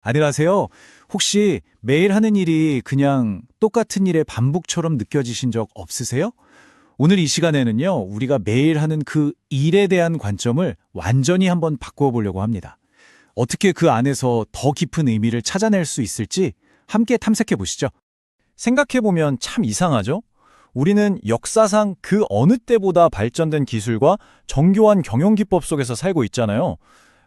안녕하세요. 혹시 매일 하는 일이 그냥 똑같은 일의 반복처럼 느껴지신 적 없으세요? 오늘 이 시간에는요, 우리가 매일 하는 그 일에 대한 관점을 완전히 한번 바꾸어 보려고 합니다. 어떻게 그 안에서 더 깊은 의미를 찾아낼 수 있을지 함께 탐색해 보시죠. 생각해 보면 참 이상하죠? 우리는 역사상 그 어느 때보다 발전된 기술과 정교한 경영 기법 속에서 살고 있잖아요.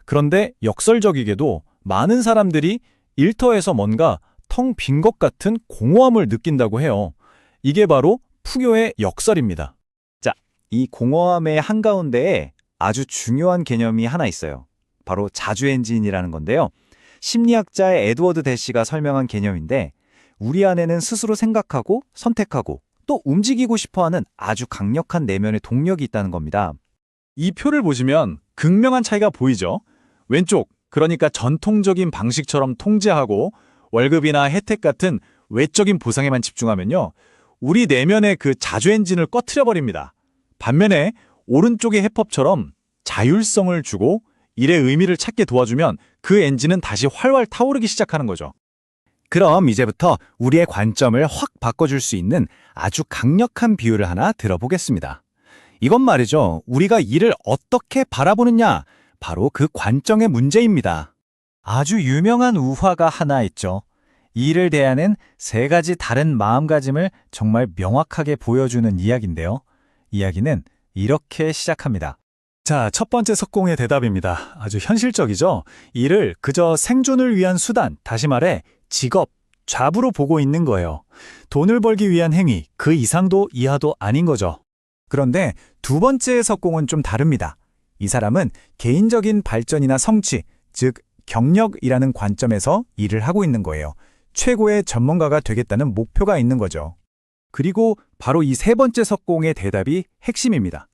그런데 역설적이게도 많은 사람들이 일터에서 뭔가 텅 빈 것 같은 공허함을 느낀다고 해요. 이게 바로 푸교의 역설입니다. 자, 이 공허함의 한가운데에 아주 중요한 개념이 하나 있어요. 바로 자주엔진이라는 건데요. 심리학자의 에드워드 대시가 설명한 개념인데 우리 안에는 스스로 생각하고 선택하고 또 움직이고 싶어하는 아주 강력한 내면의 동력이 있다는 겁니다. 이 표를 보시면 극명한 차이가 보이죠? 왼쪽, 그러니까 전통적인 방식처럼 통제하고 월급이나 혜택 같은 외적인 보상에만 집중하면요. 우리 내면의 그 자주 엔진을 꺼트려버립니다. 반면에 오른쪽의 해법처럼 자율성을 주고 일의 의미를 찾게 도와주면 그 엔진은 다시 활활 타오르기 시작하는 거죠. 그럼 이제부터 우리의 관점을 확 바꿔줄 수 있는 아주 강력한 비유를 하나 들어보겠습니다. 이건 말이죠. 우리가 일을 어떻게 바라보느냐, 바로 그 관점의 문제입니다. 아주 유명한 우화가 하나 있죠. 일을 대하는 세 가지 다른 마음가짐을 정말 명확하게 보여주는 이야기인데요. 이야기는 이렇게 시작합니다. 자, 첫 번째 석공의 대답입니다. 아주 현실적이죠. 일을 그저 생존을 위한 수단, 다시 말해 직업, 잡으로 보고 있는 거예요. 돈을 벌기 위한 행위, 그 이상도 이하도 아닌 거죠. 그런데 두 번째 석공은 좀 다릅니다. 이 사람은 개인적인 발전이나 성취, 즉 경력이라는 관점에서 일을 하고 있는 거예요. 최고의 전문가가 되겠다는 목표가 있는 거죠. 그리고 바로 이 세 번째 석공의 대답이 핵심입니다.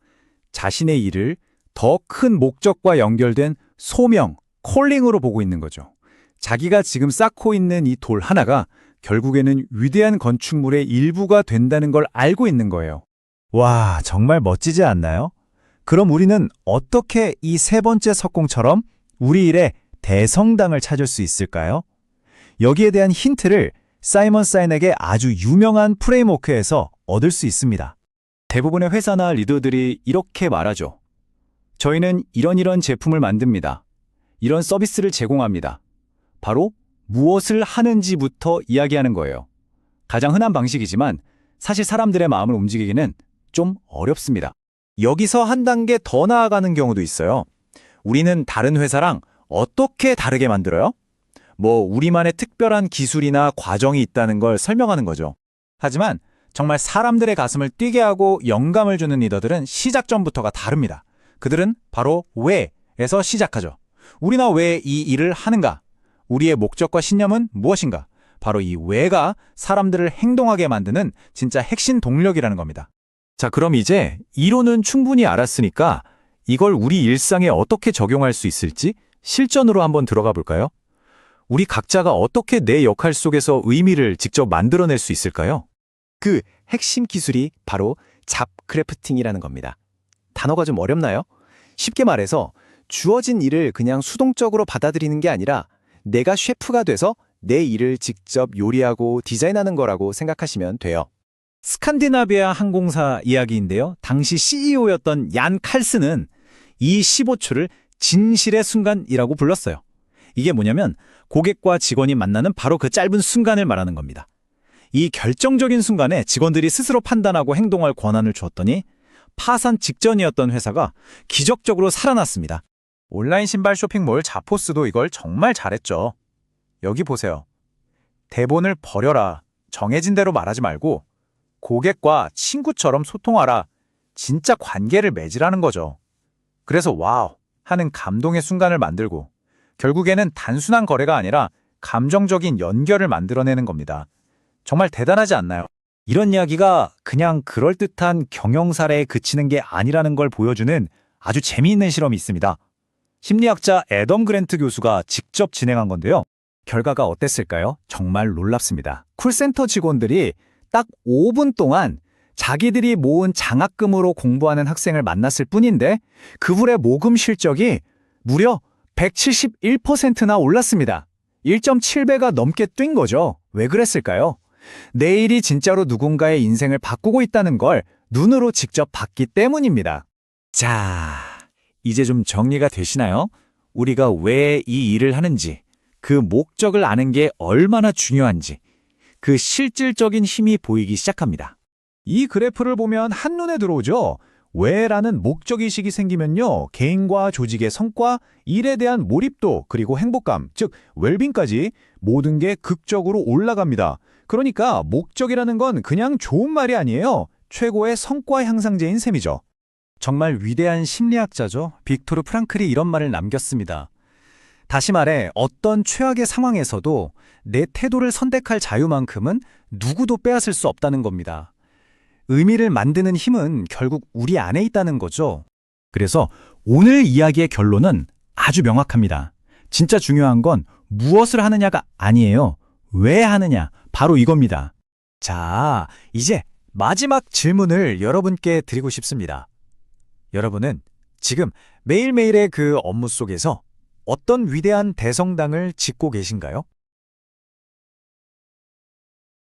자신의 일을 더 큰 목적과 연결된 소명, 콜링으로 보고 있는 거죠. 자기가 지금 쌓고 있는 이 돌 하나가 결국에는 위대한 건축물의 일부가 된다는 걸 알고 있는 거예요. 와, 정말 멋지지 않나요? 그럼 우리는 어떻게 이 세 번째 석공처럼 우리 일의 대성당을 찾을 수 있을까요? 여기에 대한 힌트를 사이먼 사이넥의 아주 유명한 프레임워크에서 얻을 수 있습니다. 대부분의 회사나 리더들이 이렇게 말하죠. 저희는 이런 제품을 만듭니다. 이런 서비스를 제공합니다. 바로 무엇을 하는지부터 이야기하는 거예요. 가장 흔한 방식이지만 사실 사람들의 마음을 움직이기는 좀 어렵습니다. 여기서 한 단계 더 나아가는 경우도 있어요. 우리는 다른 회사랑 어떻게 다르게 만들어요? 우리만의 특별한 기술이나 과정이 있다는 걸 설명하는 거죠. 하지만 정말 사람들의 가슴을 뛰게 하고 영감을 주는 리더들은 시작 전부터가 다릅니다. 그들은 바로 왜에서 시작하죠. 우리나 왜 이 일을 하는가? 우리의 목적과 신념은 무엇인가? 바로 이 왜가 사람들을 행동하게 만드는 진짜 핵심 동력이라는 겁니다. 자, 그럼 이제 이론은 충분히 알았으니까 이걸 우리 일상에 어떻게 적용할 수 있을지 실전으로 한번 들어가 볼까요? 우리 각자가 어떻게 내 역할 속에서 의미를 직접 만들어낼 수 있을까요? 그 핵심 기술이 바로 잡크래프팅이라는 겁니다. 단어가 좀 어렵나요? 쉽게 말해서 주어진 일을 그냥 수동적으로 받아들이는 게 아니라 내가 셰프가 돼서 내 일을 직접 요리하고 디자인하는 거라고 생각하시면 돼요. 스칸디나비아 항공사 이야기인데요. 당시 CEO였던 얀 칼스는 이 15초를 진실의 순간이라고 불렀어요. 이게 뭐냐면 고객과 직원이 만나는 바로 그 짧은 순간을 말하는 겁니다. 이 결정적인 순간에 직원들이 스스로 판단하고 행동할 권한을 주었더니 파산 직전이었던 회사가 기적적으로 살아났습니다. 온라인 신발 쇼핑몰 자포스도 이걸 정말 잘했죠. 여기 보세요. 대본을 버려라. 정해진 대로 말하지 말고 고객과 친구처럼 소통하라. 진짜 관계를 맺으라는 거죠. 그래서 와우 하는 감동의 순간을 만들고 결국에는 단순한 거래가 아니라 감정적인 연결을 만들어내는 겁니다. 정말 대단하지 않나요? 이런 이야기가 그냥 그럴듯한 경영 사례에 그치는 게 아니라는 걸 보여주는 아주 재미있는 실험이 있습니다. 심리학자 애덤 그랜트 교수가 직접 진행한 건데요. 결과가 어땠을까요? 정말 놀랍습니다. 콜센터 직원들이 딱 5분 동안 자기들이 모은 장학금으로 공부하는 학생을 만났을 뿐인데 그 후에 모금 실적이 무려 171%나 올랐습니다. 1.7배가 넘게 뛴 거죠. 왜 그랬을까요? 내일이 진짜로 누군가의 인생을 바꾸고 있다는 걸 눈으로 직접 봤기 때문입니다. 자, 이제 좀 정리가 되시나요? 우리가 왜 이 일을 하는지, 그 목적을 아는 게 얼마나 중요한지, 그 실질적인 힘이 보이기 시작합니다. 이 그래프를 보면 한눈에 들어오죠? 왜라는 목적의식이 생기면요, 개인과 조직의 성과, 일에 대한 몰입도, 그리고 행복감, 즉 웰빙까지 모든 게 극적으로 올라갑니다. 그러니까 목적이라는 건 그냥 좋은 말이 아니에요. 최고의 성과 향상제인 셈이죠. 정말 위대한 심리학자죠. 빅토르 프랑클이 이런 말을 남겼습니다. 다시 말해 어떤 최악의 상황에서도 내 태도를 선택할 자유만큼은 누구도 빼앗을 수 없다는 겁니다. 의미를 만드는 힘은 결국 우리 안에 있다는 거죠. 그래서 오늘 이야기의 결론은 아주 명확합니다. 진짜 중요한 건 무엇을 하느냐가 아니에요. 왜 하느냐, 바로 이겁니다. 자, 이제 마지막 질문을 여러분께 드리고 싶습니다. 여러분은 지금 매일매일의 그 업무 속에서 어떤 위대한 대성당을 짓고 계신가요?